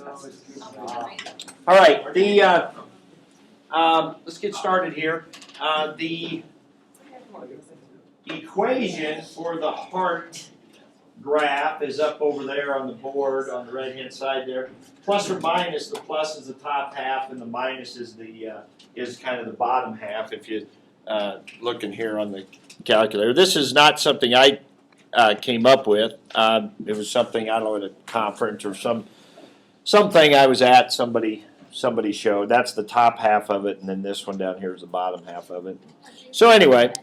All right, let's get started here. The equation for the heart graph is up over there on the board on the right-hand side there. Plus or minus, the plus is the top half, and the minus is is kind of the bottom half. If you looking here on the calculator, this is not something I came up with. It was something, I don't know, at a conference or something I was at. Somebody showed. That's the top half of it, and then this one down here is the bottom half of it. So anyway.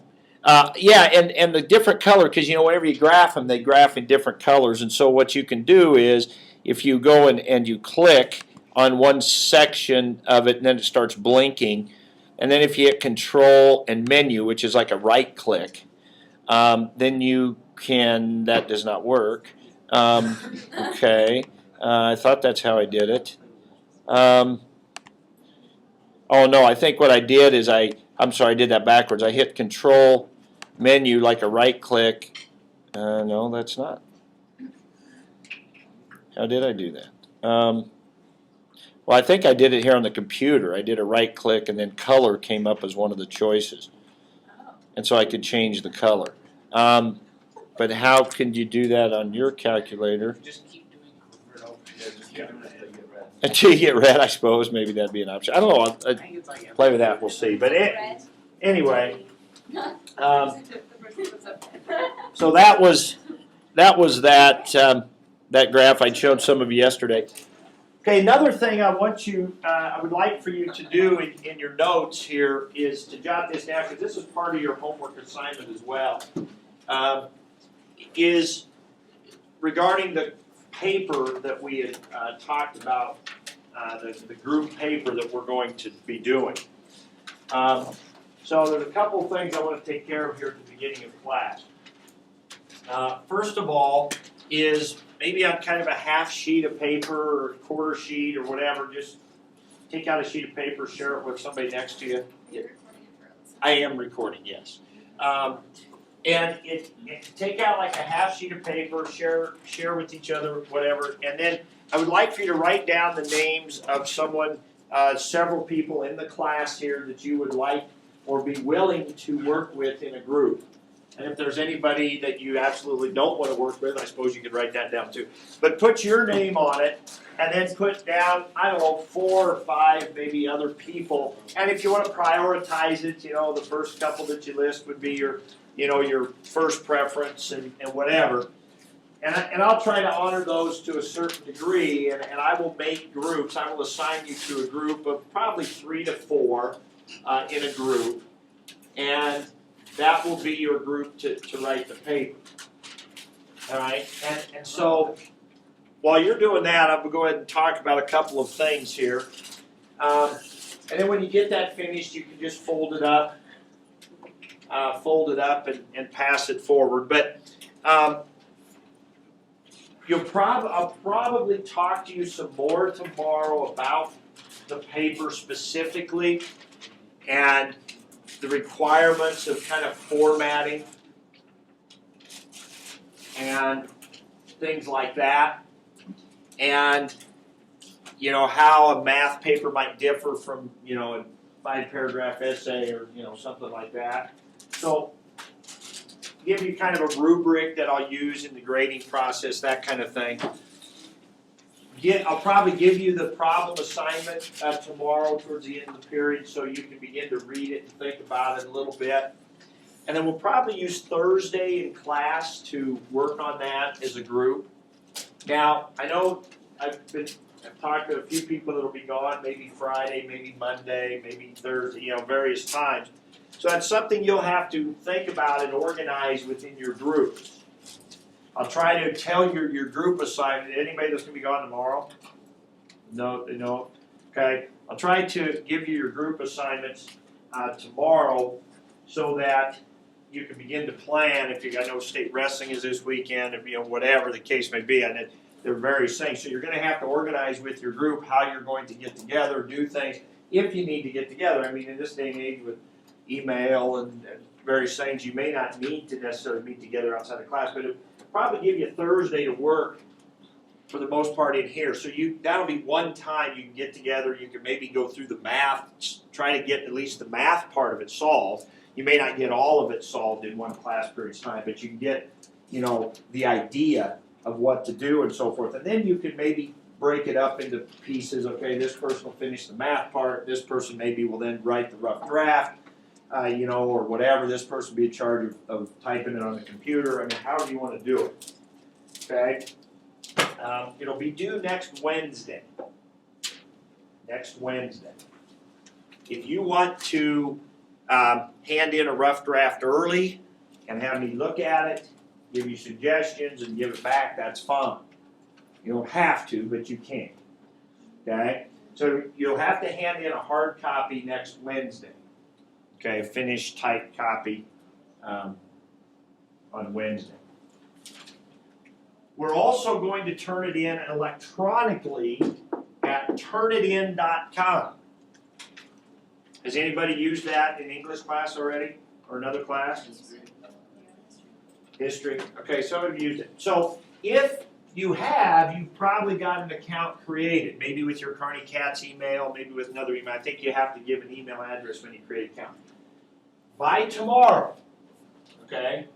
Yeah, and the different color, because whenever you graph them, they graph in different colors. And so what you can do is, if you go and you click on one section of it, and then it starts blinking, and then if you hit Control and Menu, which is like a right click, then you can. That does not work. Okay, I thought that's how I did it. Oh no, I think what I did is I'm sorry, I did that backwards. I hit Control Menu like a right click. No, that's not. How did I do that? Well, I think I did it here on the computer. I did a right click and then color came up as one of the choices. And so I could change the color. But how can you do that on your calculator? Just keep doing it over and over. Just keep doing it until you get red. Until you get red, I suppose. Maybe that'd be an option. I don't know. I'll play with that. We'll see. But anyway. So that was that graph I showed some of you yesterday. Okay, another thing I would like for you to do in your notes here is to jot this down, because this is part of your homework assignment as well. Is regarding the paper that we had talked about, the group paper that we're going to be doing. So there's a couple of things I want to take care of here at the beginning of class. First of all is maybe on kind of a half sheet of paper or a quarter sheet or whatever, just take out a sheet of paper, share it with somebody next to you. Yeah. I am recording, yes. And take out like a half sheet of paper, share with each other, whatever, and then I would like for you to write down the names of someone, several people in the class here that you would like or be willing to work with in a group. And if there's anybody that you absolutely don't want to work with, I suppose you could write that down too. But put your name on it, and then put down, 4 or 5 maybe other people. And if you want to prioritize it, the first couple that you list would be your first preference and whatever. And I'll try to honor those to a certain degree, and I will make groups. I will assign you to a group of probably 3 to 4 in a group, and that will be your group to write the paper. All right, and so while you're doing that, I'm going to go ahead and talk about a couple of things here. And then when you get that finished, you can just fold it up and pass it forward. But I'll probably talk to you some more tomorrow about the paper specifically and the requirements of kind of formatting and things like that, and how a math paper might differ from a 5-paragraph essay or something like that. So give you kind of a rubric that I'll use in the grading process, that kind of thing. I'll probably give you the problem assignment tomorrow towards the end of the period, so you can begin to read it and think about it a little bit. And then we'll probably use Thursday in class to work on that as a group. Now, I know I've talked to a few people that will be gone, maybe Friday, maybe Monday, maybe Thursday, various times. So that's something you'll have to think about and organize within your groups. I'll try to tell your group assignment. Anybody that's going to be gone tomorrow? No. Okay. I'll try to give you your group assignments tomorrow so that you can begin to plan. I know state wrestling is this weekend, if whatever the case may be. And they're various things. So you're going to have to organize with your group how you're going to get together, do things if you need to get together. In this day and age with email and various things, you may not need to necessarily meet together outside of class, but it'll probably give you Thursday to work for the most part in here. So that'll be one time you can get together, you can maybe go through the math, try to get at least the math part of it solved. You may not get all of it solved in one class period's time, but you can get, the idea of what to do and so forth. And then you can maybe break it up into pieces. Okay, this person will finish the math part, this person maybe will then write the rough draft, or whatever. This person will be in charge of typing it on the computer. I mean, however you want to do it. Okay? It'll be due next Wednesday. Next Wednesday. If you want to hand in a rough draft early and have me look at it, give you suggestions and give it back, that's fine. You don't have to, but you can. Okay? So you'll have to hand in a hard copy next Wednesday. Okay, finished typed copy on Wednesday. We're also going to turn it in electronically at turnitin.com. Has anybody used that in English class already? Or another class? History. Okay, some of you used it. So if you have, you've probably got an account created, maybe with your Kearney Cats email, maybe with another email. I think you have to give an email address when you create an account. By tomorrow, okay,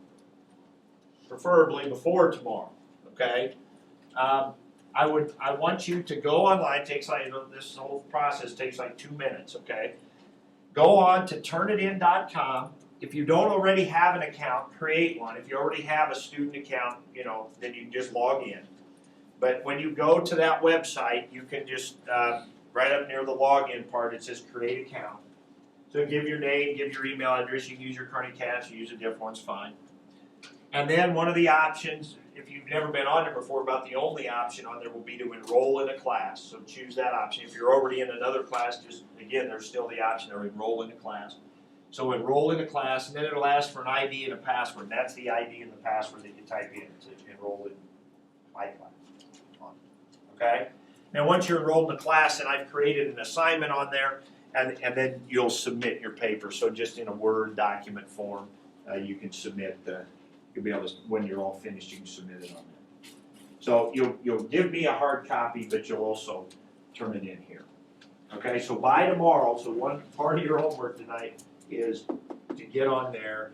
preferably before tomorrow, okay, I want you to go online. It takes this whole process takes like 2 minutes, okay. Go on to turnitin.com. If you don't already have an account, create one. If you already have a student account, then you can just log in. But when you go to that website, you can just, right up near the login part, it says create account. So give your name, give your email address. You can use your Kearney Cats, you use a different one's fine. And then one of the options, if you've never been on there before, about the only option on there will be to enroll in a class. So choose that option. If you're already in another class, just, again, there's still the option to enroll in a class. So enroll in a class, and then it'll ask for an ID and a password. That's the ID and the password that you type in to enroll in my class. Okay? Now once you're enrolled in the class, and I've created an assignment on there, and then you'll submit your paper. So just in a Word document form, you can submit you'll be able to, when you're all finished, you can submit it on there. So you'll give me a hard copy, but you'll also turn it in here. Okay, so by tomorrow, so one part of your homework tonight is to get on there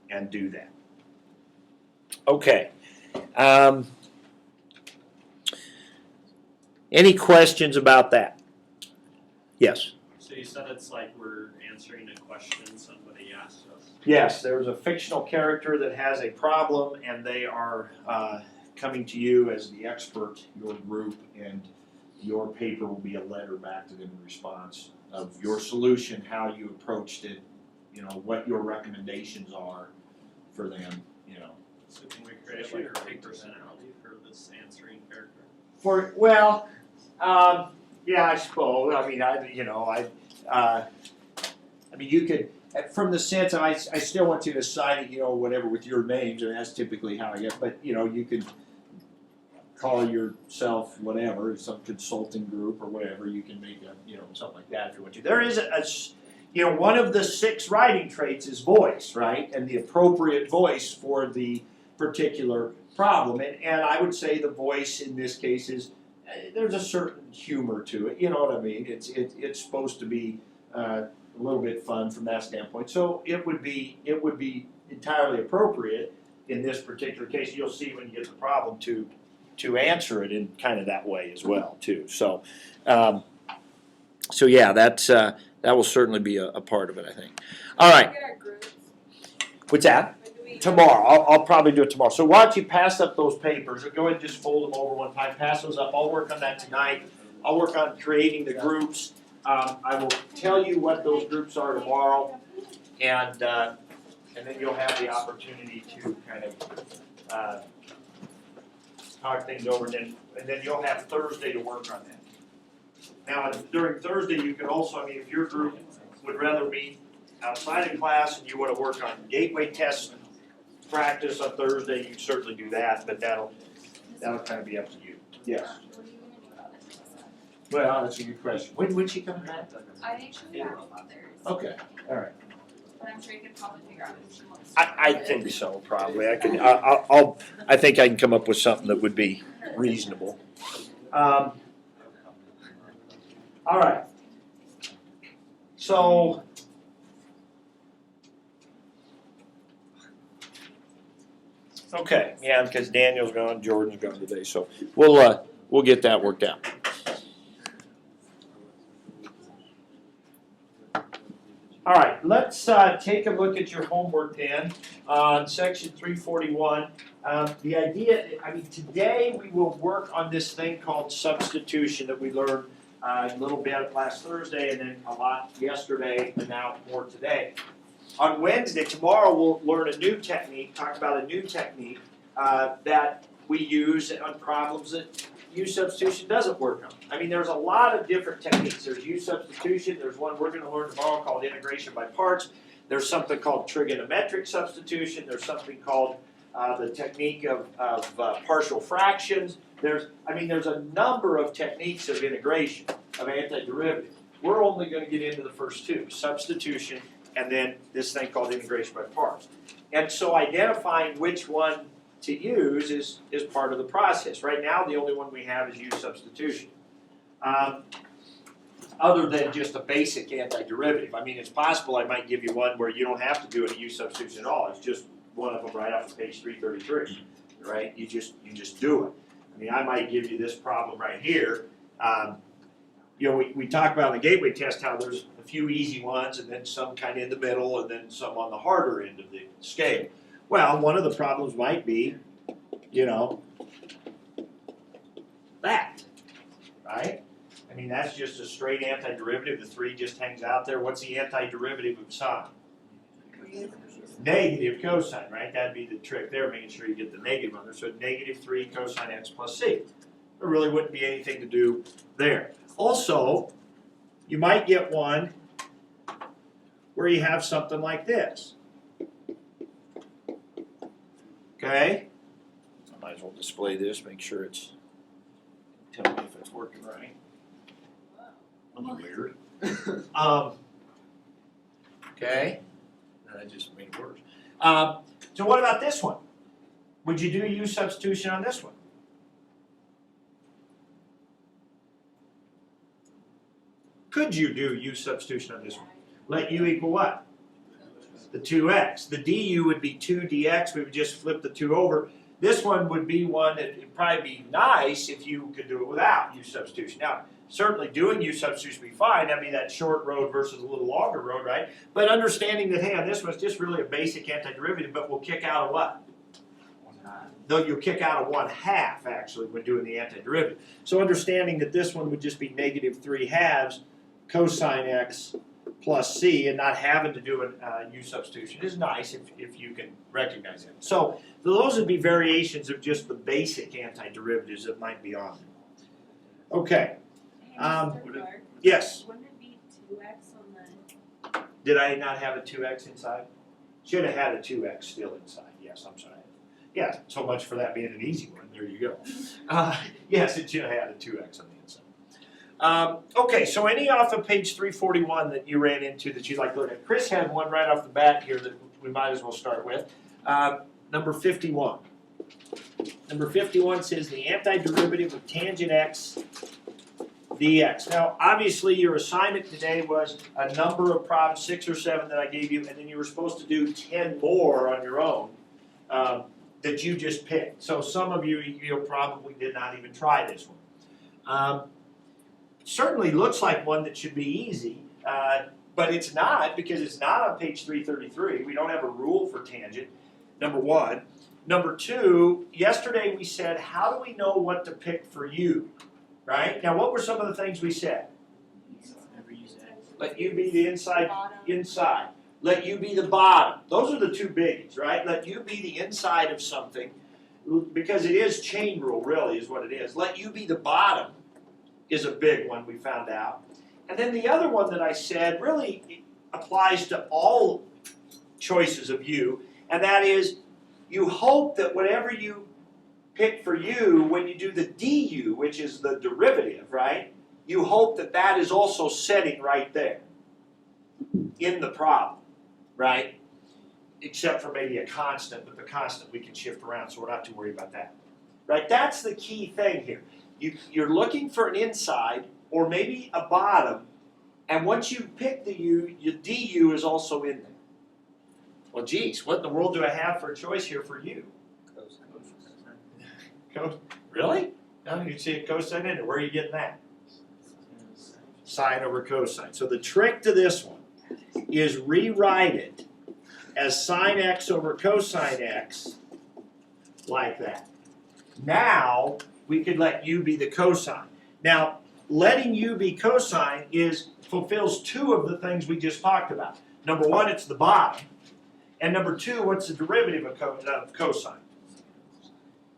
and do that. Okay. Any questions about that? Yes. So you said it's like we're answering a question somebody asked us. Yes, there's a fictional character that has a problem, and they are coming to you as the expert, your group, and your paper will be a letter back to them in response of your solution, how you approached it, what your recommendations are for them, So can we create like a personality for this answering character? Yeah, I suppose. I mean, you could, from the sense, I still want you to sign it, whatever with your names, and that's typically how I get. But you could call yourself whatever, some consulting group or whatever. You can make something like that if you want to. There is one of the 6 writing traits is voice, right, and the appropriate voice for the particular problem. And I would say the voice in this case is. There's a certain humor to it, you know what I mean? It's supposed to be a little bit fun from that standpoint. So it would be entirely appropriate in this particular case. You'll see when you get the problem to answer it in kind of that way as well too. So yeah, that will certainly be a part of it, I think. All right. What's that? Tomorrow. I'll probably do it tomorrow. So why don't you pass up those papers, or go ahead and just fold them over one time, pass those up. I'll work on that tonight. I'll work on creating the groups. I will tell you what those groups are tomorrow, and then you'll have the opportunity to kind of talk things over, and then you'll have Thursday to work on that. Now, during Thursday, you can also, if your group would rather meet outside of class and you want to work on gateway tests practice on Thursday, you certainly do that, but that'll kind of be up to you. Yes. Well, that's a good question. When she coming back? I think she'll be back on Thursday. Okay, all right. but I'm sure you could probably figure out who's the most. I think so, probably. I think I can come up with something that would be reasonable. All right. So. Okay, yeah, because Daniel's gone, Jordan's gone today, so we'll get that worked out. All right, let's take a look at your homework then on section 341. The idea, today we will work on this thing called substitution that we learned a little bit last Thursday and then a lot yesterday and now more today. On Wednesday, tomorrow, we'll learn a new technique, talk about a new technique that we use on problems that U substitution doesn't work on. There's a lot of different techniques. There's U substitution. There's one we're going to learn tomorrow called integration by parts. There's something called trigonometric substitution. There's something called the technique of partial fractions. There's a number of techniques of integration, of antiderivative. We're only going to get into the first two, substitution and then this thing called integration by parts. And so identifying which one to use is part of the process. Right now, the only one we have is U substitution. Other than just a basic antiderivative. It's possible I might give you one where you don't have to do a U substitution at all. It's just one of them right off of page 333, right? You just do it. I might give you this problem right here. We talk about in the gateway test how there's a few easy ones and then some kind of in the middle and then some on the harder end of the scale. Well, one of the problems might be, that, right? That's just a straight antiderivative. The 3 just hangs out there. What's the antiderivative of sine? Negative cosine, right? That'd be the trick there, making sure you get the negative on there. So negative 3 cosine x plus c. There really wouldn't be anything to do there. Also, you might get one where you have something like this. Okay? I might as well display this, make sure it's, tell me if it's working right. Weird. Okay? I just made it worse. So what about this one? Would you do U substitution on this one? Could you do U substitution on this one? Let U equal what? The 2x. The du would be 2 dx. We would just flip the 2 over. This one would be one that would probably be nice if you could do it without U substitution. Now, certainly doing U substitution would be fine. That'd be that short road versus a little longer road, right? But understanding that, hey, on this one, it's just really a basic antiderivative, but we'll kick out a what? Though you'll kick out a 1/2, actually, when doing the antiderivative. So understanding that this one would just be negative 3/2 cosine x plus c and not having to do a U substitution is nice if you can recognize it. So those would be variations of just the basic antiderivatives that might be on there. Okay. Yes? Wouldn't it be 2x on the... Did I not have a 2x inside? Should have had a 2x still inside. Yes, I'm sorry. Yeah, so much for that being an easy one. There you go. Yes, it should have had a 2x on the inside. Okay, so any off of page 341 that you ran into that you'd like to look at? Chris had one right off the bat here that we might as well start with. Number 51. Number 51 says the antiderivative of tangent x dx. Now, obviously, your assignment today was a number of problems, 6 or 7 that I gave you, and then you were supposed to do 10 more on your own that you just picked. So some of you probably did not even try this one. Certainly looks like one that should be easy, but it's not because it's not on page 333. We don't have a rule for tangent, number one. Number two, yesterday we said, how do we know what to pick for U? Right? Now, what were some of the things we said? Let U be the inside. Let U be the bottom. Those are the two biggies, right? Let U be the inside of something, because it is chain rule, really, is what it is. Let U be the bottom is a big one we found out. And then the other one that I said really applies to all choices of U, and that is you hope that whatever you pick for U, when you do the du, which is the derivative, right, you hope that that is also setting right there in the problem, right? Except for maybe a constant, but the constant we can shift around, so we're not too worried about that. Right? That's the key thing here. You're looking for an inside or maybe a bottom, and once you pick the U, your du is also in there. Well, geez, what in the world do I have for a choice here for U? Really? Now you can see a cosine in it. Where are you getting that? Sine over cosine. So the trick to this one is rewrite it as sine x over cosine x like that. Now we could let u be the cosine. Now letting u be cosine fulfills two of the things we just talked about. Number one, it's the bottom. And number two, what's the derivative of cosine?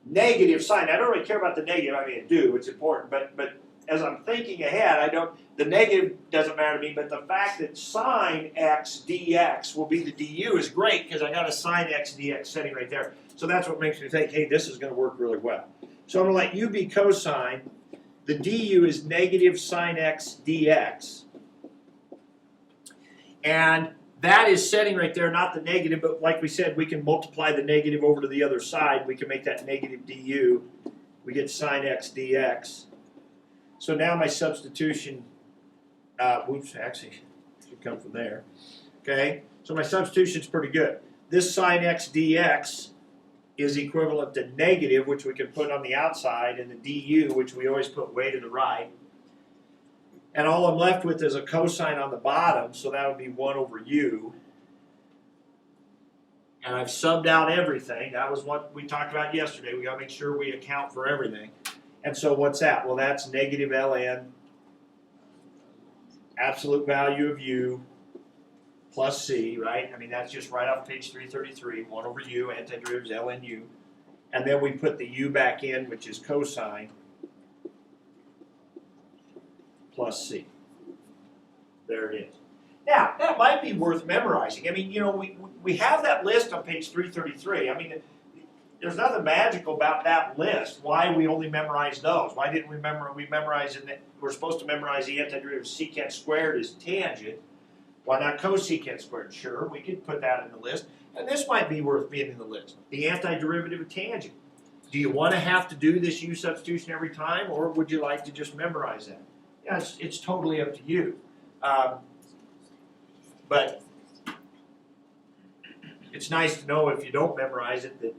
Negative sine. I don't really care about the negative. I mean, I do. It's important. But as I'm thinking ahead, the negative doesn't matter to me, but the fact that sine x dx will be the du is great because I got a sine x dx setting right there. So that's what makes me think, hey, this is going to work really well. So I'm going to let u be cosine. The du is negative sine x dx. And that is setting right there, not the negative, but like we said, we can multiply the negative over to the other side. We can make that negative du. We get sine x dx. So now my substitution, actually, should come from there. Okay, so my substitution's pretty good. This sine x dx is equivalent to negative, which we can put on the outside, and the du, which we always put way to the right. And all I'm left with is a cosine on the bottom, so that would be 1 over u. And I've subbed out everything. That was what we talked about yesterday. We got to make sure we account for everything. And so what's that? Well, that's negative ln, absolute value of u, plus c, right? I mean, that's just right off page 333, 1 over u, antiderivatives ln u. And then we put the u back in, which is cosine, plus c. There it is. Now, that might be worth memorizing. I mean, you know, we have that list on page 333. I mean, there's nothing magical about that list. Why we only memorize those? Why didn't we memorize in that? We're supposed to memorize the antiderivative of secant squared is tangent. Why not cosecant squared? Sure, we could put that in the list. And this might be worth being in the list. The antiderivative of tangent. Do you want to have to do this u substitution every time, or would you like to just memorize that? Yeah, it's totally up to you. But it's nice to know if you don't memorize it that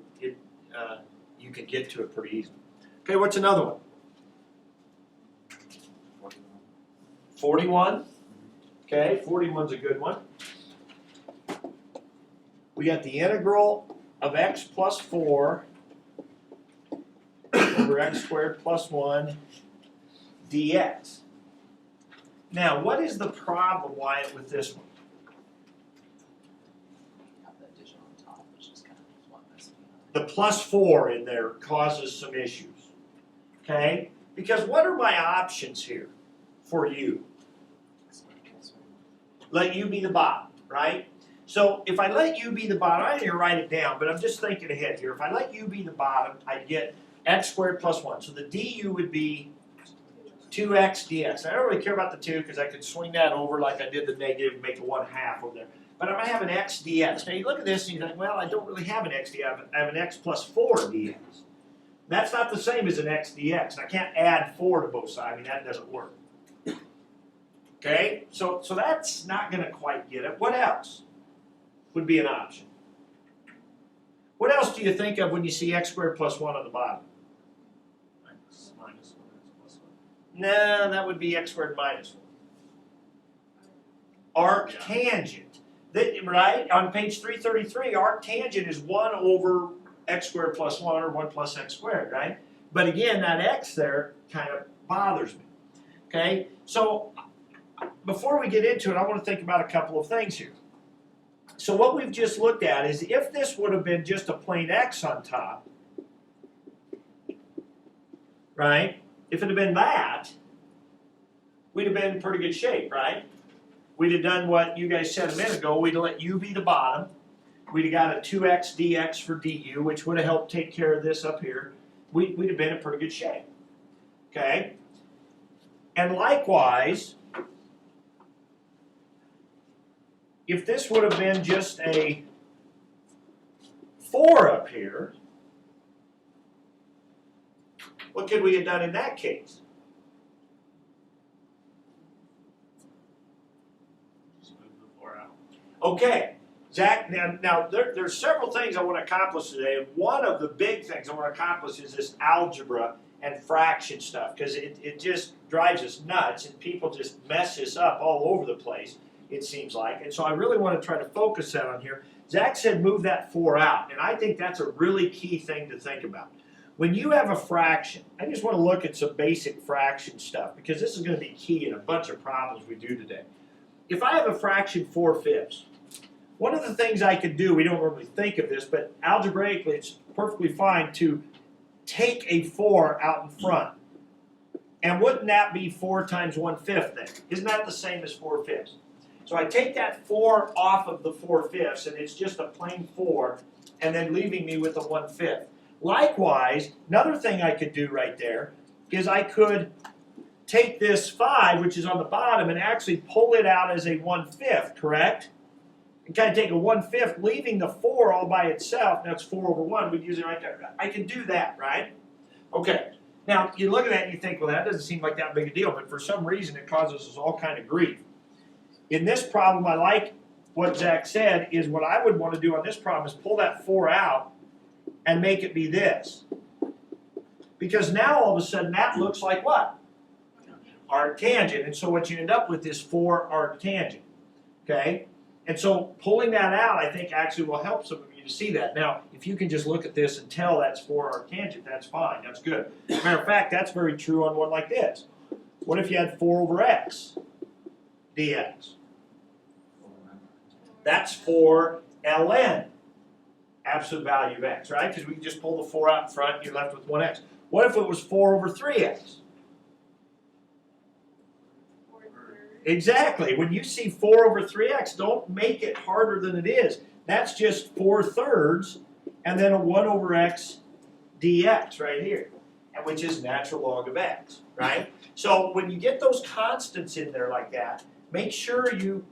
you can get to it pretty easily. Okay, what's another one? 41. Okay, 41's a good one. We got the integral of x plus 4 over x squared plus 1 dx. Now, what is the problem, Wyatt, with this one? The plus 4 in there causes some issues. Okay? Because what are my options here for u? Let u be the bottom, right? So if I let u be the bottom, I didn't write it down, but I'm just thinking ahead here. If I let u be the bottom, I'd get x squared plus 1. So the du would be 2x dx. I don't really care about the 2 because I could swing that over like I did the negative and make a 1/2 over there. But I might have an x dx. Now you look at this and you think, well, I don't really have an x dx. I have an x plus 4 dx. That's not the same as an x dx. I can't add 4 to both sides. I mean, that doesn't work. Okay? So that's not going to quite get it. What else would be an option? What else do you think of when you see x squared plus 1 on the bottom? Minus 1 x plus 1. No, that would be x squared minus 1. Arc tangent. Right? On page 333, arc tangent is 1 over x squared plus 1 or 1 plus x squared, right? But again, that x there kind of bothers me. Okay? So before we get into it, I want to think about a couple of things here. So what we've just looked at is if this would have been just a plain x on top, right? If it had been that, we'd have been in pretty good shape, right? We'd have done what you guys said a minute ago. We'd have let u be the bottom. We'd have got a 2x dx for du, which would have helped take care of this up here. We'd have been in pretty good shape. Okay? And likewise, if this would have been just a 4 up here, what could we have done in that case? Just move the 4 out. Okay, Zach, now there's several things I want to accomplish today, and one of the big things I want to accomplish is this algebra and fraction stuff, because it just drives us nuts, and people just mess this up all over the place, it seems like. And so I really want to try to focus that on here. Zach said move that 4 out, and I think that's a really key thing to think about. When you have a fraction, I just want to look at some basic fraction stuff, because this is going to be key in a bunch of problems we do today. If I have a fraction 4/5, one of the things I could do, we don't normally think of this, but algebraically it's perfectly fine to take a 4 out in front. And wouldn't that be 4 times 1/5 then? Isn't that the same as 4/5? So I take that 4 off of the 4/5, and it's just a plain 4, and then leaving me with a 1/5. Likewise, another thing I could do right there is I could take this 5, which is on the bottom, and actually pull it out as a 1/5, correct? And kind of take a 1/5, leaving the 4 all by itself. That's 4/1. We'd use it right there. I can do that, right? Okay. Now, you look at that and you think, well, that doesn't seem like that big a deal, but for some reason it causes us all kind of grief. In this problem, I like what Zach said, is what I would want to do on this problem is pull that 4 out and make it be this. Because now all of a sudden that looks like what? Arctangent. And so what you end up with is 4 arctangent. Okay? And so pulling that out, I think, actually will help some of you to see that. Now, if you can just look at this and tell that's 4 arctangent, that's fine. That's good. As a matter of fact, that's very true on one like this. What if you had 4/x dx? That's 4 ln, absolute value of x, right? Because we can just pull the 4 out in front and you're left with 1x. What if it was 4/3x? Exactly. When you see 4/3x, don't make it harder than it is. That's just 4/3 and then a 1/x dx right here, which is natural log of x, right? So when you get those constants in there like that, make sure you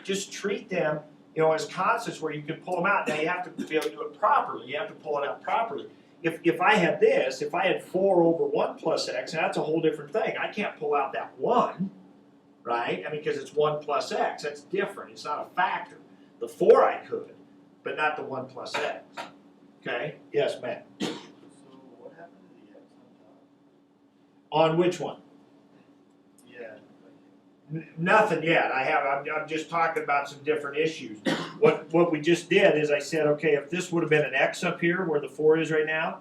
just treat them, as constants where you can pull them out. Now you have to be able to do it properly. You have to pull it out properly. If I had this, if I had 4/1 plus x, now that's a whole different thing. I can't pull out that 1, right? I mean, because it's 1 plus x. That's different. It's not a factor. The 4 I could, but not the 1 plus x. Okay? Yes, Matt. So what happened to the x on top? On which one? Yeah. Nothing yet. I'm just talking about some different issues. What we just did is I said, okay, if this would have been an x up here where the 4 is right now,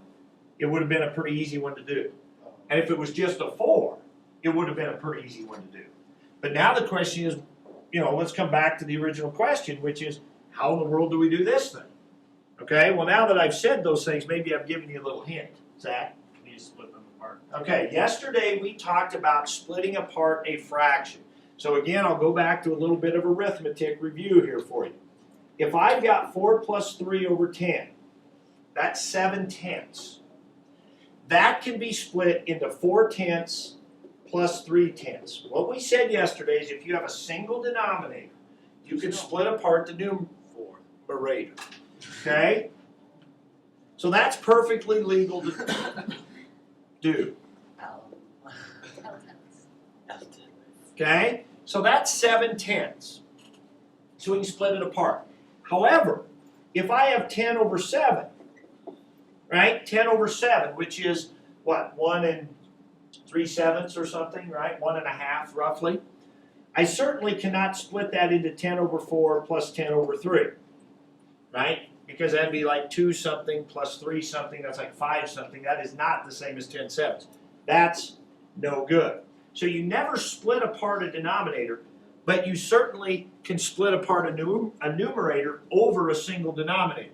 it would have been a pretty easy one to do. And if it was just a 4, it would have been a pretty easy one to do. But now the question is, let's come back to the original question, which is, how in the world do we do this thing? Okay, well now that I've said those things, maybe I've given you a little hint. Zach? You need to split them apart. Okay, yesterday we talked about splitting apart a fraction. So again, I'll go back to a little bit of arithmetic review here for you. If I've got 4 plus 3/10, that's 7/10. That can be split into 4/10 plus 3/10. What we said yesterday is if you have a single denominator, you can split apart the numerator. Okay? So that's perfectly legal to do. Okay? So that's 7/10. So we can split it apart. However, if I have 10/7, right? 10/7, which is what? 1 3/7 or something, right? 1.5 roughly. I certainly cannot split that into 10/4 plus 10/3, right? Because that'd be like 2 something plus 3 something, that's like 5 something. That is not the same as 10/7. That's no good. So you never split apart a denominator, but you certainly can split apart a numerator over a single denominator.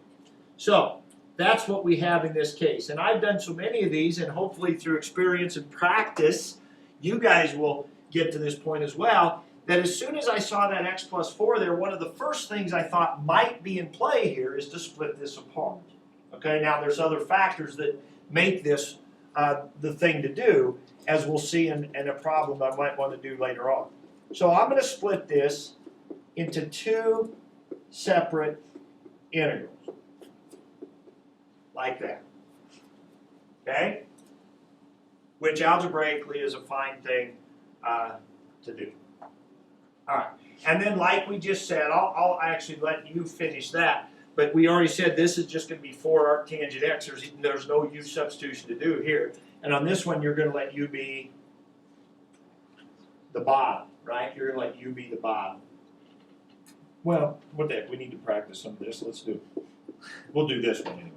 So that's what we have in this case. And I've done so many of these, and hopefully through experience and practice, you guys will get to this point as well, that as soon as I saw that x plus 4 there, one of the first things I thought might be in play here is to split this apart. Okay, now there's other factors that make this the thing to do, as we'll see in a problem I might want to do later on. So I'm going to split this into two separate integrals. Like that. Okay? Which algebraically is a fine thing to do. Alright, and then like we just said, I'll actually let you finish that, but we already said this is just going to be 4 arctangent x. There's no u substitution to do here. And on this one, you're going to let u be the bottom, right? You're going to let u be the bottom. Well, what the heck, we need to practice some of this. Let's do it. We'll do this one anyway.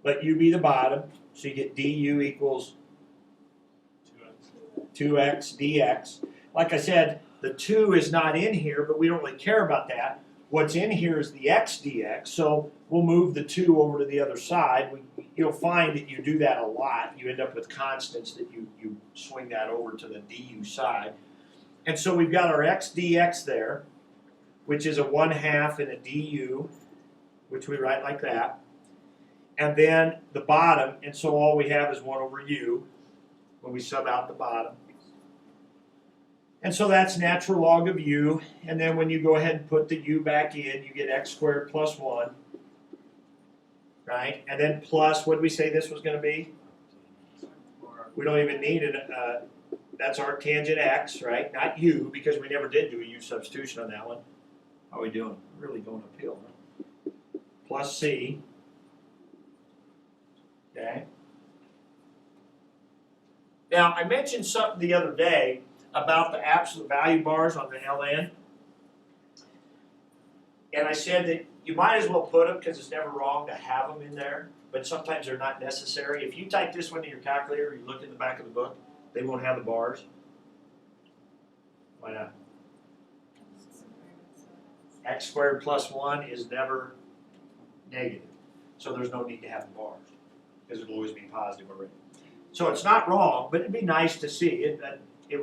Let u be the bottom, so you get du equals 2x dx. Like I said, the 2 is not in here, but we don't really care about that. What's in here is the x dx, so we'll move the 2 over to the other side. You'll find that you do that a lot. You end up with constants that you swing that over to the du side. And so we've got our x dx there, which is a 1/2 in a du, which we write like that. And then the bottom, and so all we have is 1 over u when we sub out the bottom. And so that's natural log of u, and then when you go ahead and put the u back in, you get x squared plus 1, right? And then plus, what did we say this was going to be? We don't even need it. That's arctangent x, right? Not u, because we never did do a u substitution on that one. How are we doing? We're really going uphill, huh? Plus c. Okay. Now, I mentioned something the other day about the absolute value bars on the LN. And I said that you might as well put them because it's never wrong to have them in there, but sometimes they're not necessary. If you type this one in your calculator, you look in the back of the book, they won't have the bars. Why not? X squared plus 1 is never negative. So there's no need to have the bars because it'll always be positive already. So it's not wrong, but it'd be nice to see it. It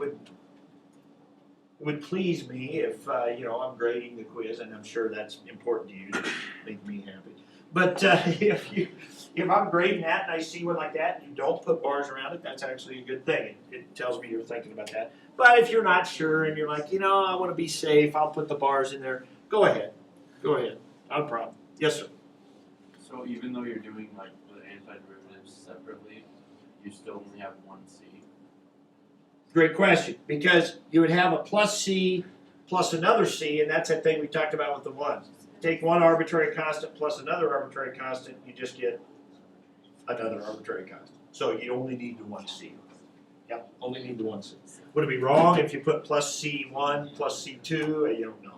would please me if I'm grading the quiz, and I'm sure that's important to you to make me happy. But if I'm grading that and I see one like that, and you don't put bars around it, that's actually a good thing. It tells me you're thinking about that. But if you're not sure and you're like, I want to be safe, I'll put the bars in there. Go ahead. Go ahead. Not a problem. Yes, sir. So even though you're doing like the antiderivatives separately, you still only have one c? Great question. Because you would have a plus c plus another c, and that's that thing we talked about with the ones. Take one arbitrary constant plus another arbitrary constant, you just get another arbitrary constant. So you only need the one c. Yep, only need the one c. Would it be wrong if you put plus c1 plus c2? You don't know.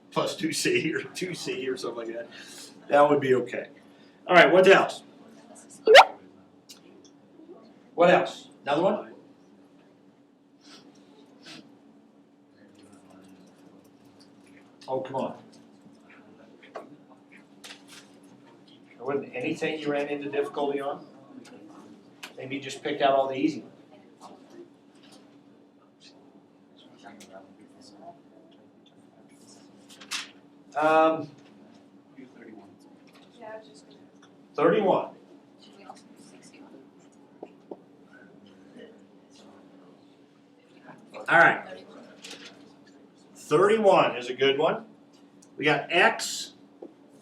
Plus 2c or 2c or something like that. That would be okay. All right, what else? What else? Another one? Oh, come on. There wasn't anything you ran into difficulty on? Maybe you just picked out all the easy ones. Do 31. Yeah, I was just gonna. 31. Should we also do 61? All right. 31 is a good one. We got x,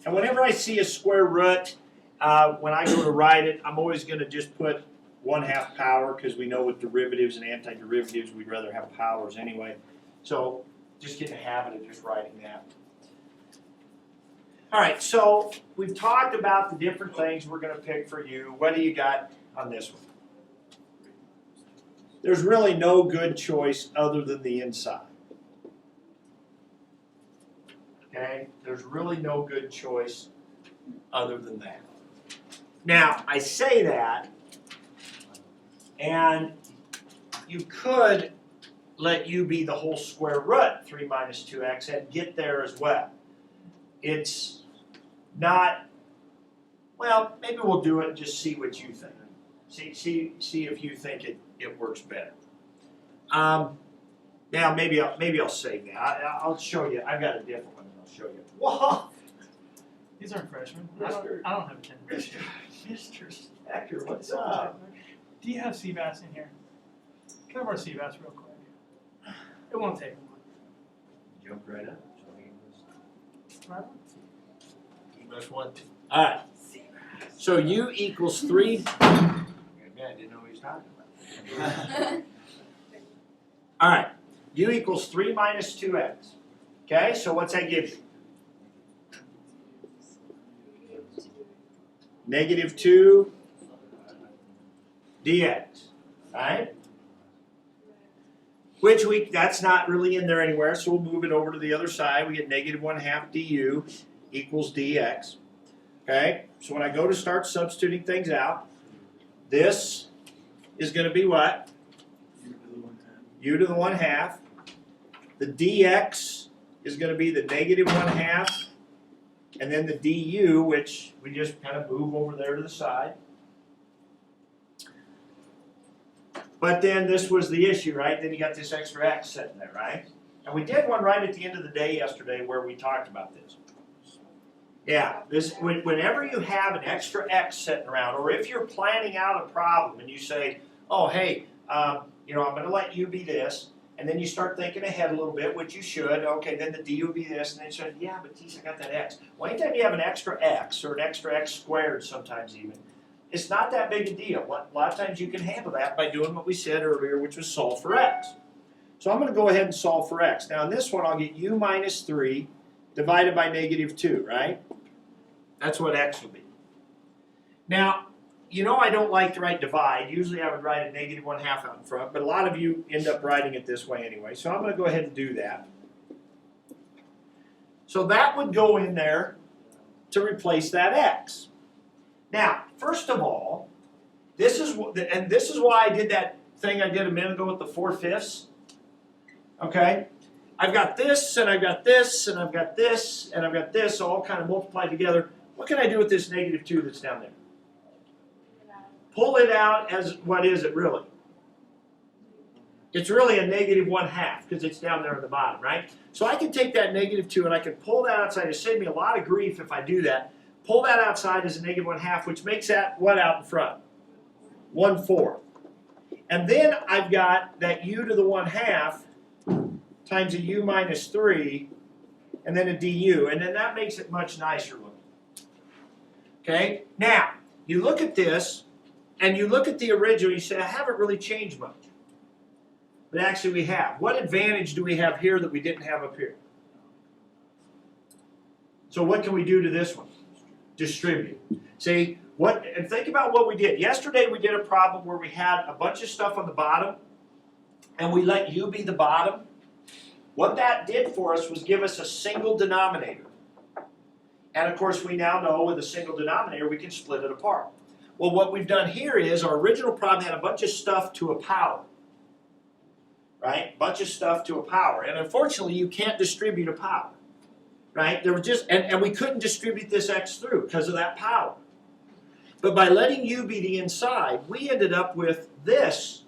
and whenever I see a square root, when I go to write it, I'm always going to just put 1/2 power because we know with derivatives and antiderivatives we'd rather have powers anyway. So just get in the habit of just writing that. All right, so we've talked about the different things we're going to pick for you. What do you got on this one? There's really no good choice other than the inside. Okay, there's really no good choice other than that. Now, I say that, and you could let u be the whole square root, 3 minus 2x, and get there as well. It's not, well, maybe we'll do it and just see what you think. See if you think it works better. Now, maybe I'll save that. I'll show you. I've got a different one. I'll show you. Whoa! These aren't freshmen. I don't have a 10 ratio. Mr. Stacker, what's up? Do you have CBAS in here? Can I have our CBAS real quick? It won't take long. Jump right up. So Right on. That's 1, 2. All right. So u equals 3. Man, I didn't know what he was talking about. All right. U equals 3 minus 2x. Okay, so what's that give you? Negative 2 dx. All right? Which that's not really in there anywhere, so we'll move it over to the other side. We get negative 1/2 du equals dx. Okay, so when I go to start substituting things out, this is going to be what? U to the 1/2. The dx is going to be the negative 1/2, and then the du, which we just kind of move over there to the side. But then this was the issue, right? Then you got this extra x sitting there, right? And we did one right at the end of the day yesterday where we talked about this. Yeah, whenever you have an extra x sitting around, or if you're planning out a problem and you say, oh, hey, I'm going to let u be this, and then you start thinking ahead a little bit, which you should. Okay, then the du will be this, and then you say, yeah, but geez, I got that x. Well, anytime you have an extra x, or an extra x squared sometimes even, it's not that big a deal. A lot of times you can handle that by doing what we said earlier, which was solve for x. So I'm going to go ahead and solve for x. Now in this one, I'll get u minus 3 divided by negative 2, right? That's what x will be. Now, you know I don't like to write divide. Usually I would write a negative 1/2 out in front, but a lot of you end up writing it this way anyway. So I'm going to go ahead and do that. So that would go in there to replace that x. Now, first of all, this is why I did that thing I did a minute ago with the 4/5. Okay? I've got this, and I've got this, and I've got this, and I've got this, all kind of multiplied together. What can I do with this negative 2 that's down there? Pull it out as, what is it really? It's really a negative 1/2 because it's down there at the bottom, right? So I can take that negative 2 and I can pull that outside. It'll save me a lot of grief if I do that. Pull that outside as a negative 1/2, which makes that what out in front? 1/4. And then I've got that u to the 1/2 times a u minus 3, and then a du, and then that makes it much nicer looking. Okay? Now, you look at this, and you look at the original, you say, I haven't really changed much. But actually we have. What advantage do we have here that we didn't have up here? So what can we do to this one? Distribute. See, and think about what we did. Yesterday we did a problem where we had a bunch of stuff on the bottom, and we let u be the bottom. What that did for us was give us a single denominator. And of course we now know with a single denominator we can split it apart. Well, what we've done here is our original problem had a bunch of stuff to a power. Right? Bunch of stuff to a power. And unfortunately you can't distribute a power. Right? There was just and we couldn't distribute this x through because of that power. But by letting u be the inside, we ended up with this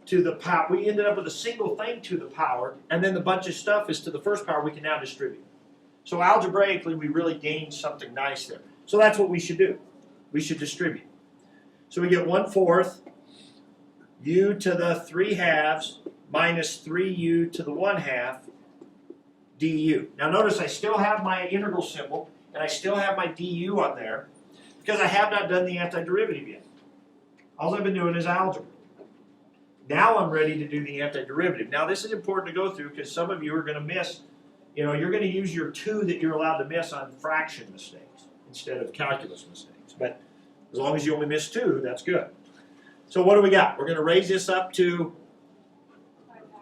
to the power. We ended up with a single thing to the power, and then the bunch of stuff is to the first power we can now distribute. So algebraically, we really gained something nice there. So that's what we should do. We should distribute. So we get 1/4 u to the 3/2 minus 3u to the 1/2 du. Now notice I still have my integral symbol, and I still have my du on there, because I have not done the antiderivative yet. All I've been doing is algebra. Now I'm ready to do the antiderivative. Now this is important to go through because some of you are going to miss, you're going to use your 2 that you're allowed to miss on fraction mistakes instead of calculus mistakes. But as long as you only miss 2, that's good. So what do we got? We're going to raise this up to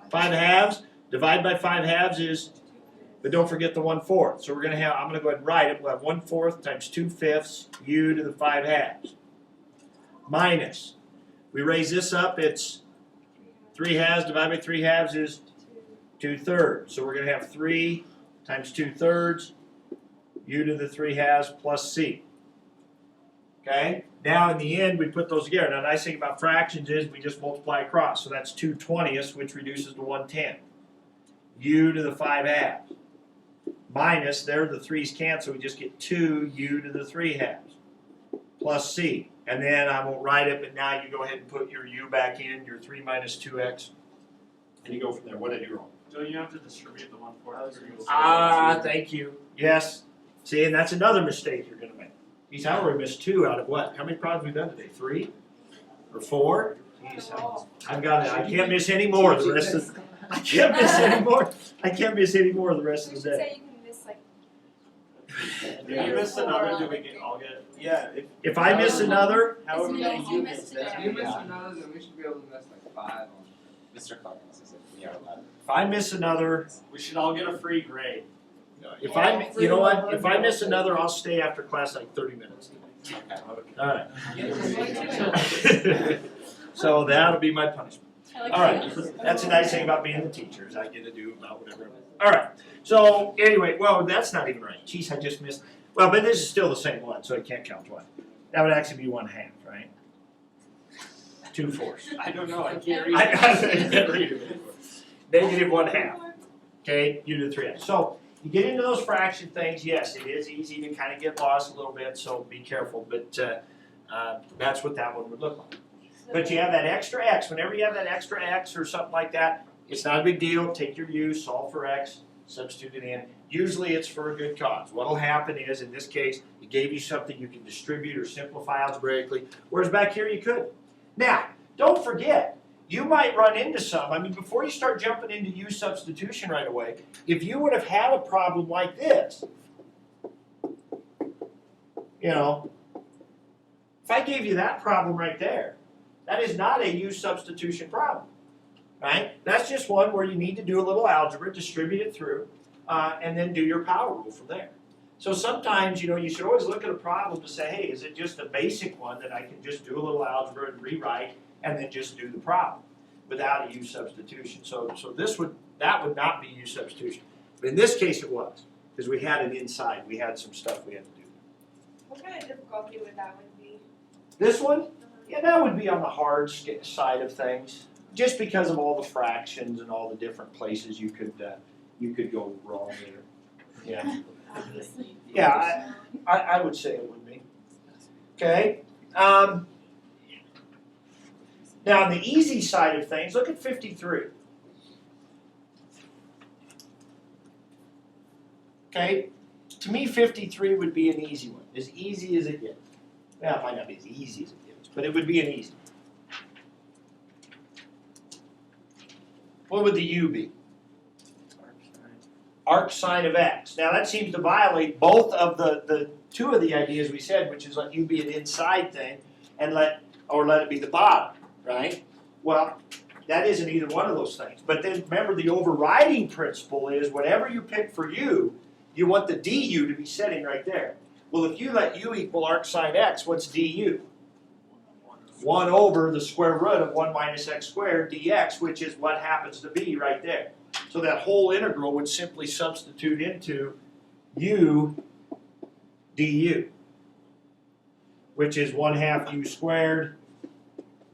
5/2. Divide by 5/2 is, but don't forget the 1/4. So we're going to have, I'm going to go ahead and write it. We'll have 1/4 times 2/5 u to the 5/2 minus. We raise this up, it's 3/2 divided by 3/2 is 2/3. So we're going to have 3 times 2/3 u to the 3/2 plus c. Okay? Now in the end we put those together. Now the nice thing about fractions is we just multiply across. So that's 2/20, which reduces to 1/10. U to the 5/2 minus, there the 3's cancel, we just get 2 u to the 3/2 plus c. And then I won't write it, but now you go ahead and put your u back in, your 3 minus 2x, And you go from there. What did I do wrong? Don't you have to distribute the 1/4? Thank you. Yes. See, and that's another mistake you're gonna make. Geez, I already missed 2 out of what? How many problems we done today? 3 or 4? Jeez, I've got it. I can't miss any more the rest of. I can't miss any more. I can't miss any more the rest We of should the day. say you can miss like. If you miss another, do we get all get? Yeah, If I miss another, however It's many no you miss miss, today. that's If you miss yeah. another, then we should be able to miss like 5 on Mr. Clark's, as if we are allowed. if I miss another, We should all get a free grade. if I, you know what? If I miss another, I'll stay after class like 30 minutes. Okay. All right. So that'll be my punishment. I like All right, that. that's a nice thing about being the teacher, is I get to do about whatever. All right, so anyway, well, that's not even right. Geez, I just missed, well, but this is still the same one, so it can't count twice. That would actually be 1/2, right? 2/4. I don't know, I can't read. I can't read it. Negative 1/2. Okay, you do 3. So you get into those fraction things, yes, it is easy to kind of get lost a little bit, so be careful, but that's what that one would look like. But you have that extra x. Whenever you have that extra x or something like that, it's not a big deal. Take your u, solve for x, substitute it in. Usually it's for a good cause. What will happen is, in this case, it gave you something you can distribute or simplify algebraically, whereas back here you couldn't. Now, don't forget, you might run into some. I mean, before you start jumping into u substitution right away, if you would have had a problem like this, you know, if I gave you that problem right there, that is not a u substitution problem, right? That's just one where you need to do a little algebra, distribute it through, and then do your power rule from there. So sometimes, you know, you should always look at a problem to say, hey, is it just a basic one that I can just do a little algebra and rewrite and then just do the problem without a u substitution? So that would not be u substitution. But in this case it was, because we had it inside. We had some stuff we had to do. What kind of difficulty would that one be? This one? Yeah, that would be on the hard side of things, just because of all the fractions and all the different places you could go wrong there. Yeah, Obviously. yeah, I would say it would be. Okay. Now on the easy side of things, look at 53. Okay, to me 53 would be an easy one, as easy as it gets. Well, it might not be as easy as it gets, but it would be an easy one. What would the u be? Arc sine of x. Now that seems to violate both of the 2 of the ideas we said, which is let u be an inside thing and let it be the bottom, right? Well, that isn't either one of those things. But then remember, the overriding principle is whatever you pick for u, you want the du to be sitting right there. Well, if you let u equal arc sine x, what's du? 1 over the square root of 1 minus x squared dx, which is what happens to be right there. So that whole integral would simply substitute into u du, which is 1/2 u squared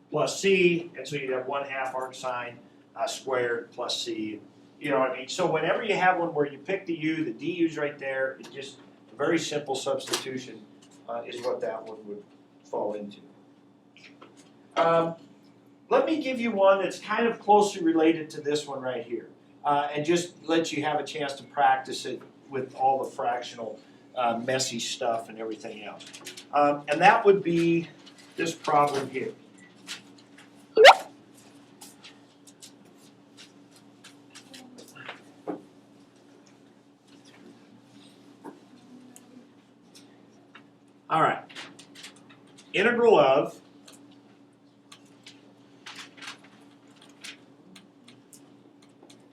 plus c, and so you'd have 1/2 arc sine squared plus c. You know what I mean? So whenever you have one where you pick the u, the du's right there, it's just a very simple substitution is what that one would fall into. Let me give you one that's kind of closely related to this one right here, and just let you have a chance to practice it with all the fractional messy stuff and everything else. And that would be this problem here. All right. Integral of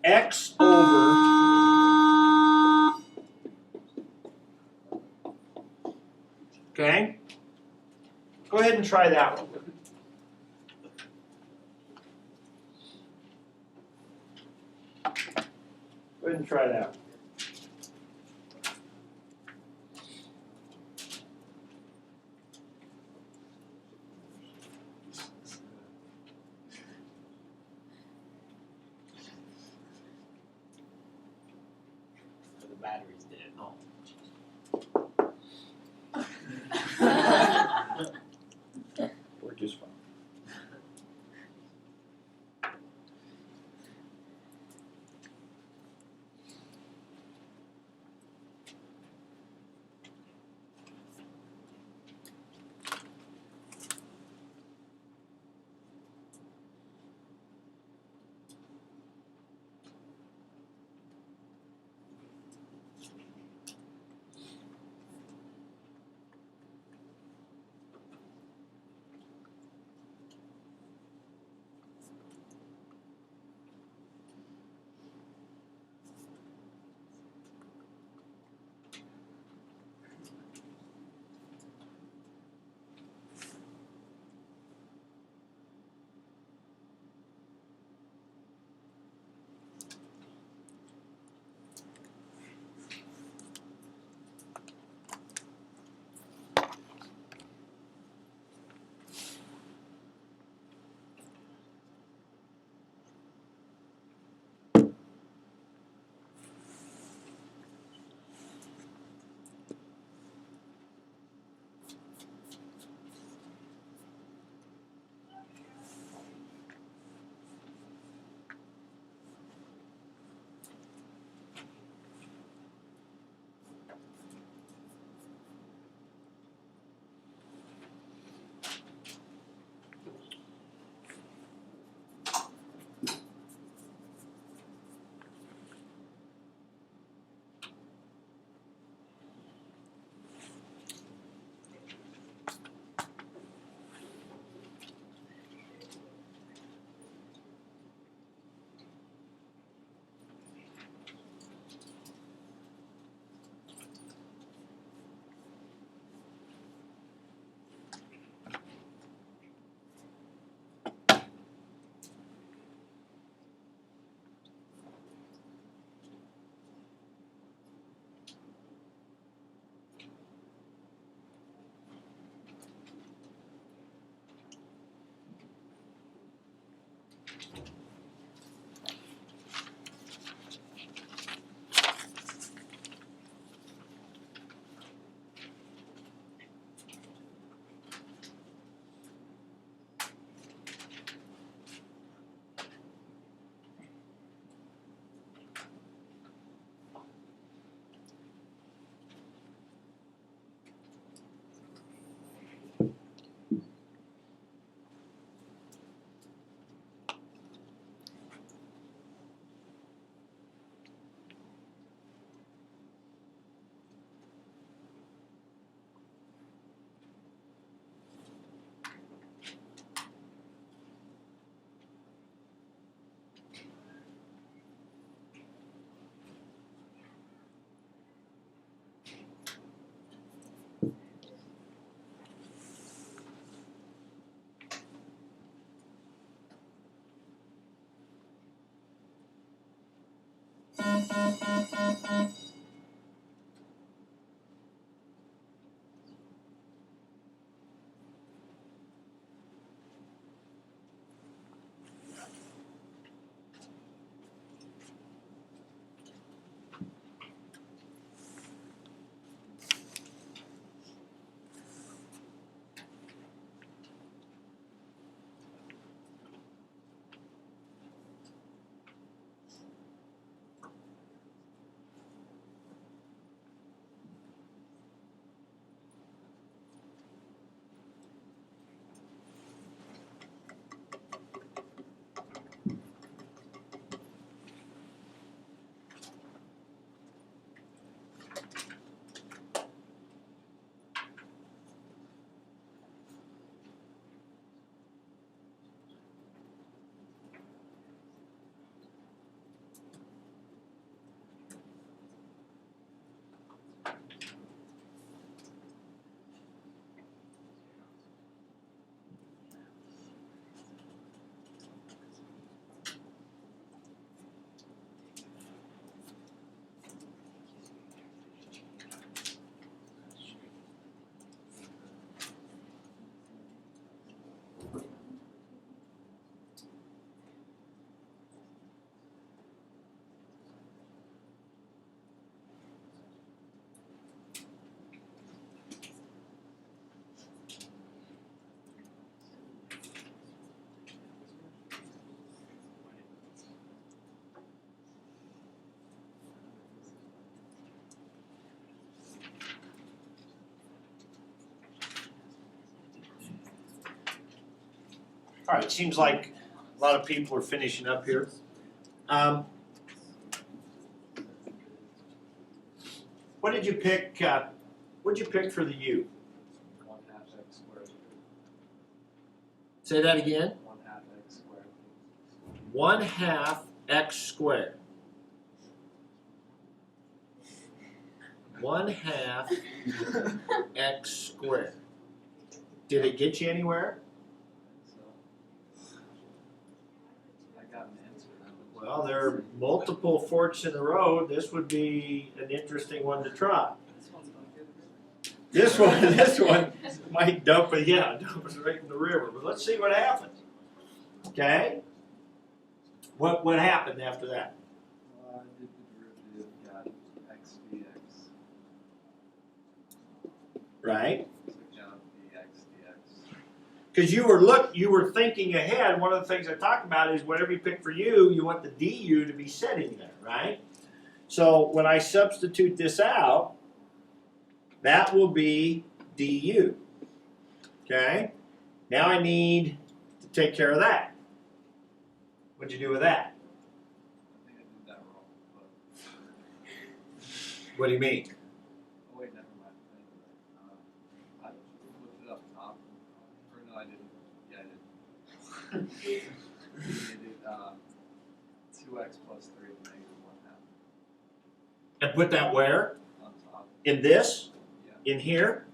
x over okay? Go ahead and try that one. Go ahead and try that one. The battery's dead. Oh. We're just fine. All right, seems like a lot of people are finishing up here. What did you pick? What did you pick for the U? 1/2 x squared. Say that again. 1/2 x squared. 1/2 x squared. 1/2 x squared. Did it get you anywhere? So I got an answer. Well, there are multiple forks in the road. This would be an interesting one to try. This one's gonna get it. This one might dump it, dump it right in the river. But let's see what happens. Okay? What happened after that? Well, I did the derivative, got x dx. Right? Took out dx dx. Because you were thinking ahead. One of the things I talked about is whatever you pick for u, you want the du to be setting there, right? So when I substitute this out, that will be du. Okay? Now I need to take care of that. What'd you do with that? I think I did that wrong, but What do you mean? oh wait, never mind. I looked it up top. Or no, I didn't. Yeah, I did. I did 2x plus 3 to negative 1/2 And put that where? on top. In this? Yeah. In here?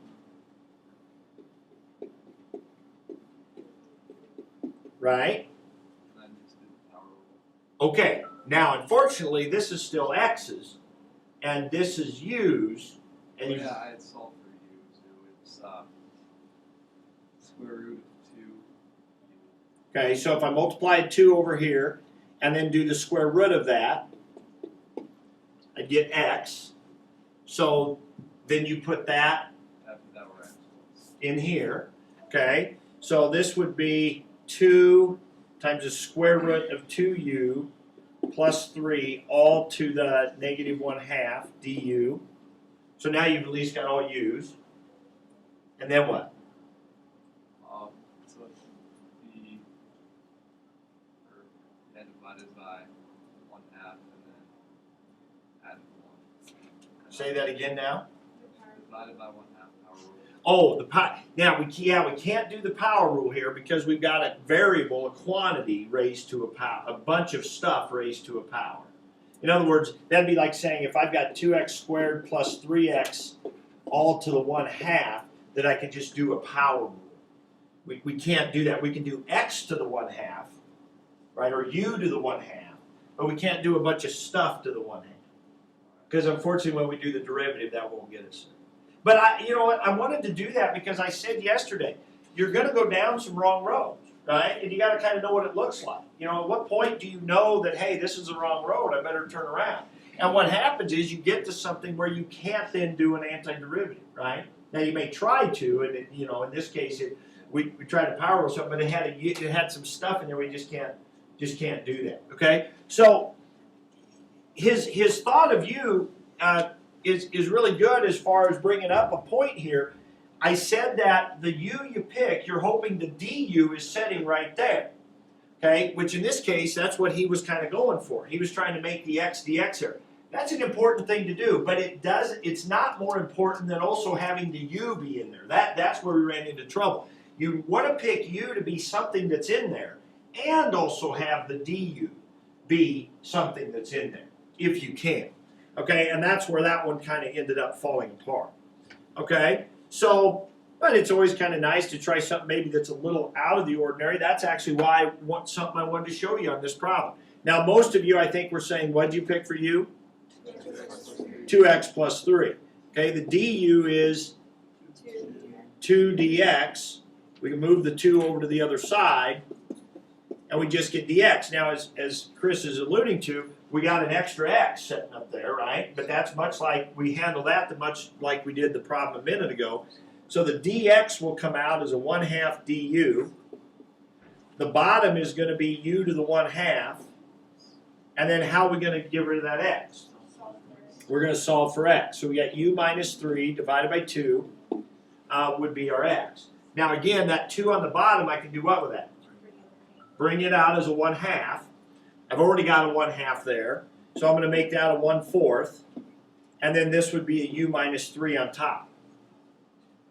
Right? And then just did the power rule. Okay, now unfortunately this is still x's and this is u's and you, Yeah, I had solved for u, so it's square root of 2u. okay, so if I multiply 2 over here and then do the square root of that, I get x. So then you put that After that, we're at in here, okay? So this would be 2 times the square root of 2u plus 3 all to the negative 1/2 du. So now you've at least got all u's. And then what? So the divided by 1/2 and then added 1. Say that again now. Divided by 1/2 power rule. Oh, the pi. Now we can't do the power rule here because we've got a variable, a quantity raised to a power, a bunch of stuff raised to a power. In other words, that'd be like saying if I've got 2x squared plus 3x all to the 1/2, that I can just do a power rule. We can't do that. We can do x to the 1/2, right, or u to the 1/2, but we can't do a bunch of stuff to the 1 half. Because unfortunately when we do the derivative, that won't get us there. But you know what, I wanted to do that because I said yesterday, you're going to go down some wrong roads, right? And you got to kind of know what it looks like. You know, at what point do you know that, hey, this is the wrong road, I better turn around? And what happens is you get to something where you can't then do an antiderivative, right? Now you may try to, and it, you know, in this case, we tried to power something, but it had some stuff in there. We just can't do that. Okay, so his thought of u is really good as far as bringing up a point here. I said that the u you pick, you're hoping the du is setting right there. Okay, which in this case, that's what he was kind of going for. He was trying to make the x dx here. That's an important thing to do, but it's not more important than also having the u be in there. That's where we ran into trouble. You want to pick u to be something that's in there, and also have the du be something that's in there, if you can. Okay, and that's where that one kind of ended up falling apart. Okay, so, but it's always kind of nice to try something maybe that's a little out of the ordinary. That's actually why something I wanted to show you on this problem. Now, most of you, I think, were saying, what did you pick for u? 2x plus 3. Okay, the du is 2 dx. We can move the 2 over to the other side, and we just get dx. Now, as Chris is alluding to, we got an extra x sitting up there, right? But that's much like, we handle that much like we did the problem a minute ago. So the dx will come out as a 1/2 du. The bottom is going to be u to the 1/2. And then how are we going to get rid of that x? We're going to solve for x. So we got u minus 3 divided by 2 would be our x. Now again, that 2 on the bottom, I can do what with that? Bring it out as a 1/2. I've already got a 1/2 there. So I'm going to make that a 1/4. And then this would be a u minus 3 on top.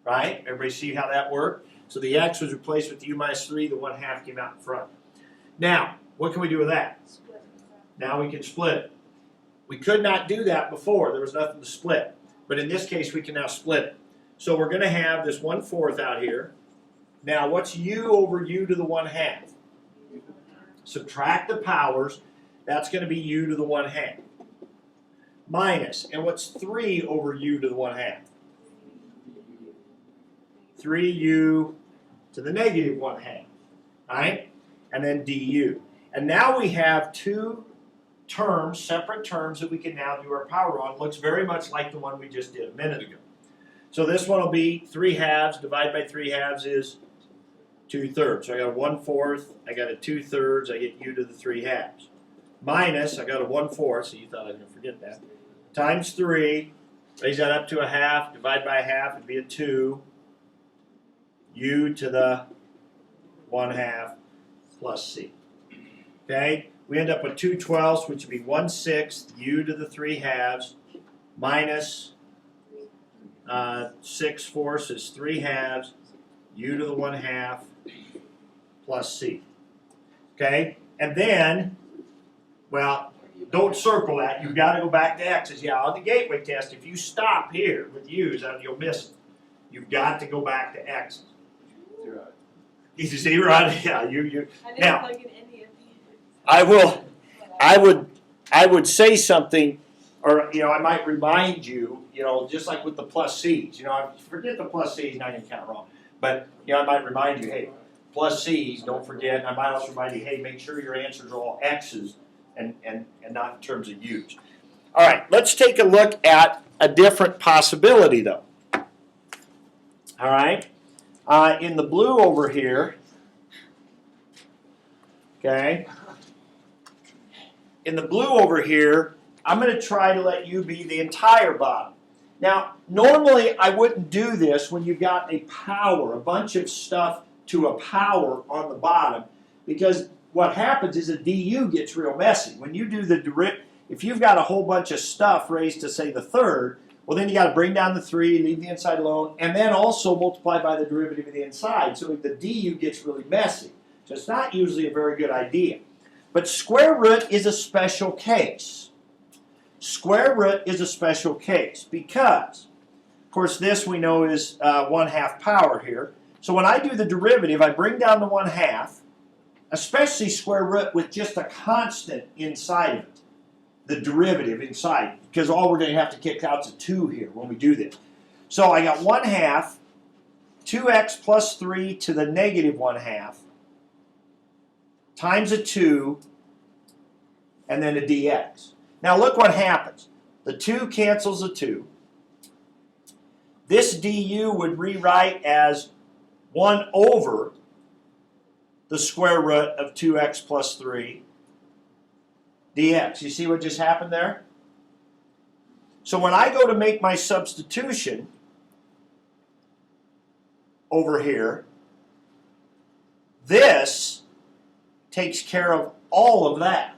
Right? Everybody see how that worked? So the x was replaced with the u minus 3. The 1/2 came out in front. Now, what can we do with that? Now we can split it. We could not do that before. There was nothing to split. But in this case, we can now split it. So we're going to have this 1/4 out here. Now, what's u over u to the 1/2? Subtract the powers. That's going to be u to the 1/2. Minus, and what's 3 over u to the 1/2? 3u to the negative 1/2. Right? And then du. And now we have two terms, separate terms that we can now do our power on. Looks very much like the one we just did a minute ago. So this one will be 3/2 divided by 3/2 is 2/3. So I got a 1/4, I got a 2/3, I get u to the 3/2. Minus, I got a 1/4, so you thought I was going to forget that. Times 3, raise that up to a 1/2, divide by a 1/2, it'd be a 2. U to the 1/2 plus c. Okay? We end up with 2/12, which would be 1/6 u to the 3/2 minus 6/4 is 3/2 u to the 1/2 plus c. Okay? And then, well, don't circle that. You've got to go back to x's. Yeah, on the gateway test, if you stop here with u's, you'll miss it. You've got to go back to x's. Zero. You see, right? Yeah, you. I didn't Now, plug in any of these. I would say something, or I might remind you, just like with the plus c's. Forget the plus c's, now you count wrong. But I might remind you, hey, plus c's, don't forget. And I might also remind you, hey, make sure your answers are all x's and not in terms of u's. All right, let's take a look at a different possibility, though. All right, in the blue over here. Okay. In the blue over here, I'm going to try to let you be the entire bottom. Now, normally I wouldn't do this when you've got a power, a bunch of stuff to a power on the bottom, because what happens is a du gets real messy. When you do the derivative, if you've got a whole bunch of stuff raised to, say, the third, well, then you got to bring down the 3, leave the inside alone, and then also multiply by the derivative of the inside. So the du gets really messy. So it's not usually a very good idea. But square root is a special case. Square root is a special case because, of course, this we know is 1/2 power here. So when I do the derivative, I bring down the 1/2, especially square root with just a constant inside of it, the derivative inside, because all we're going to have to kick out is a 2 here when we do this. So I got 1/2 2x plus 3 to the negative 1/2 times a 2 and then a dx. Now look what happens. The 2 cancels a 2. This du would rewrite as 1 over the square root of 2x plus 3 dx. You see what just happened there? So when I go to make my substitution over here, this takes care of all of that,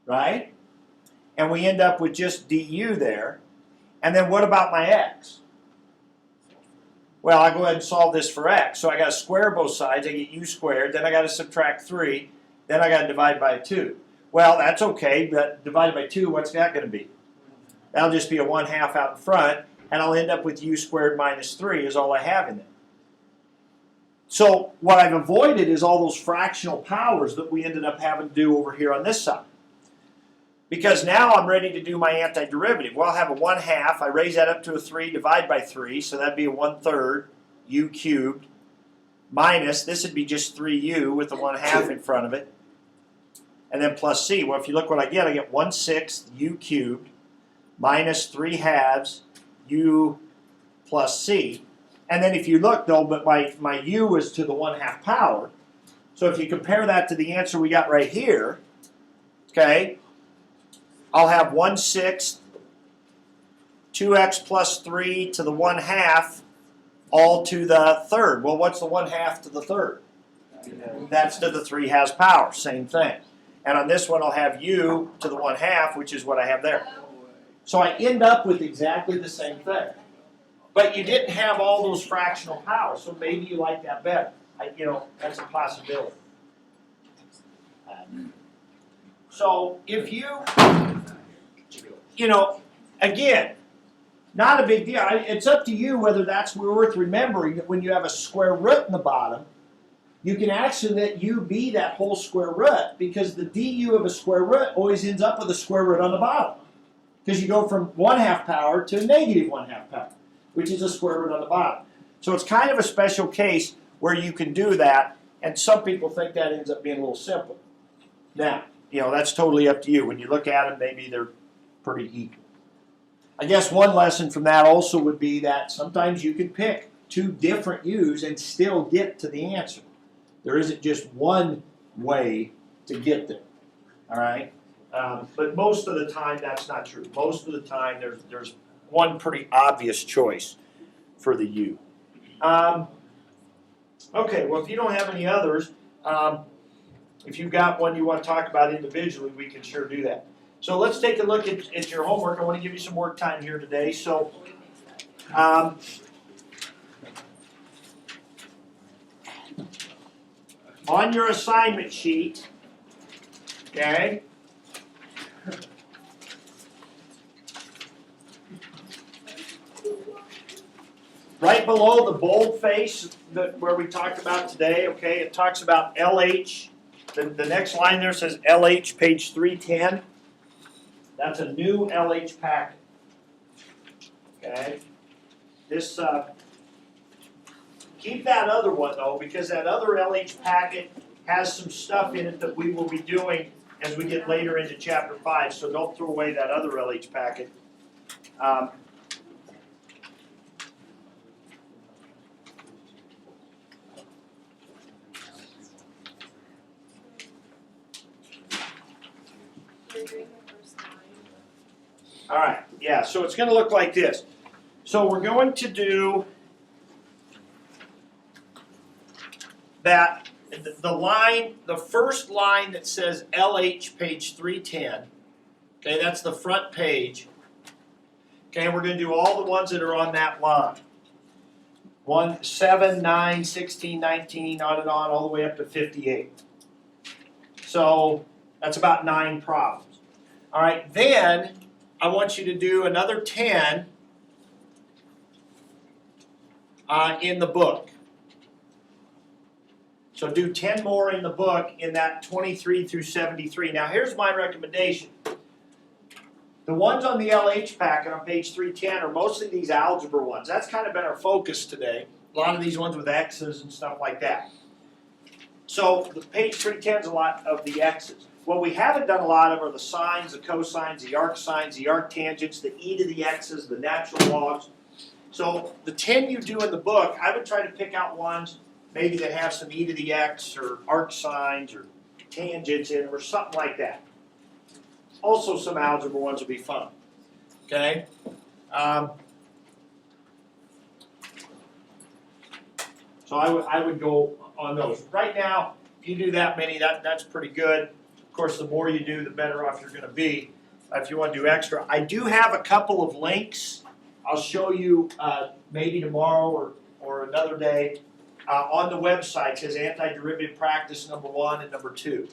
right? And we end up with just du there. And then what about my x? Well, I go ahead and solve this for x. So I got to square both sides. I get u squared. Then I got to subtract 3. Then I got to divide by 2. Well, that's okay, but divided by 2, what's that going to be? That'll just be a 1/2 out in front, and I'll end up with u squared minus 3 is all I have in there. So what I've avoided is all those fractional powers that we ended up having to do over here on this side. Because now I'm ready to do my antiderivative. Well, I'll have a 1/2. I raise that up to a 3, divide by 3, so that'd be a 1/3 u cubed minus, this would be just 3u with the 1/2 in front of it, and then plus c. Well, if you look what I get 1/6 u cubed minus 3/2 u plus c. And then if you look, though, but my u is to the 1/2 power. So if you compare that to the answer we got right here, okay, I'll have 1/6 2x plus 3 to the 1/2 all to the third. Well, what's the 1/2 to the third? That's to the 3/2 power, same thing. And on this one, I'll have u to the 1/2, which is what I have there. So I end up with exactly the same thing. But you didn't have all those fractional powers, so maybe you like that better. That's a possibility. So if again, not a big deal. It's up to you whether that's worth remembering that when you have a square root in the bottom, you can actually let u be that whole square root, because the du of a square root always ends up with a square root on the bottom. Because you go from 1/2 power to a negative 1/2 power, which is a square root on the bottom. So it's kind of a special case where you can do that, and some people think that ends up being a little simple. Now, that's totally up to you. When you look at them, maybe they're pretty equal. I guess one lesson from that also would be that sometimes you can pick 2 different u's and still get to the answer. There isn't just one way to get there. All right? But most of the time, that's not true. Most of the time, there's one pretty obvious choice for the u. Okay, well, if you don't have any others, if you've got one you want to talk about individually, we can sure do that. So let's take a look at your homework. I want to give you some work time here today. So on your assignment sheet, okay, right below the boldface where we talked about today, okay, it talks about LH. The next line there says LH, page 310. That's a new LH packet. Okay? This, keep that other one though, because that other LH packet has some stuff in it that we will be doing as we get later into chapter 5, so don't throw away that other LH packet. All right, yeah, so it's going to look like this. So we're going to do that, the first line that says LH, page 310, okay, that's the front page. Okay, and we're going to do all the ones that are on that line. 1, 7, 9, 16, 19, on and on, all the way up to 58. So that's about 9 problems. All right, then I want you to do another 10 in the book. So do 10 more in the book in that 23 through 73. Now here's my recommendation. The ones on the LH packet on page 310 are mostly these algebra ones. That's kind of been our focus today. A lot of these ones with X's and stuff like that. So the page 310 is a lot of the X's. What we haven't done a lot of are the sines, the cosines, the arctangents, the e to the X's, the natural logs. So the 10 you do in the book, I would try to pick out ones maybe that have some e to the x or arcsines or tangents in them or something like that. Also some algebra ones will be fun. Okay? So I would go on those. Right now, if you do that many, that's pretty good. Of course, the more you do, the better off you're going to be. If you want to do extra. I do have a couple of links. I'll show you maybe tomorrow or another day. On the website, it says antiderivative practice number 1 and number 2.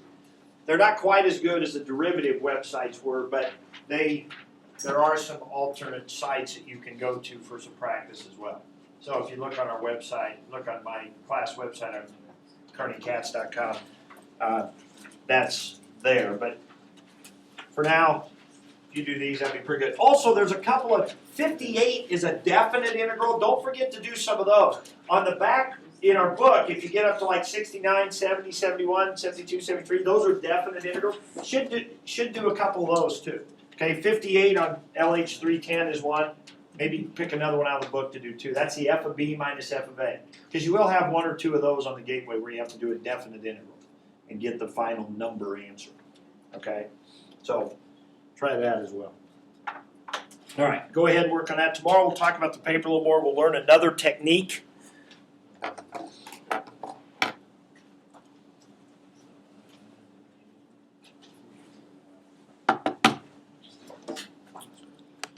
They're not quite as good as the derivative websites were, but there are some alternate sites that you can go to for some practice as well. So if you look on our website, look on my class website on kearneycats.com, that's there. But for now, if you do these, that'd be pretty good. Also, there's a couple of 58 is a definite integral. Don't forget to do some of those. On the back in our book, if you get up to like 69, 70, 71, 72, 73, those are definite integrals. Should do a couple of those too. Okay, 58 on LH 310 is one. Maybe pick another one out of the book to do too. That's the f of b minus f of a. Because you will have one or two of those on the gateway where you have to do a definite integral and get the final number answer. Okay, so try that as well. All right, go ahead and work on that. Tomorrow we'll talk about the paper a little more. We'll learn another technique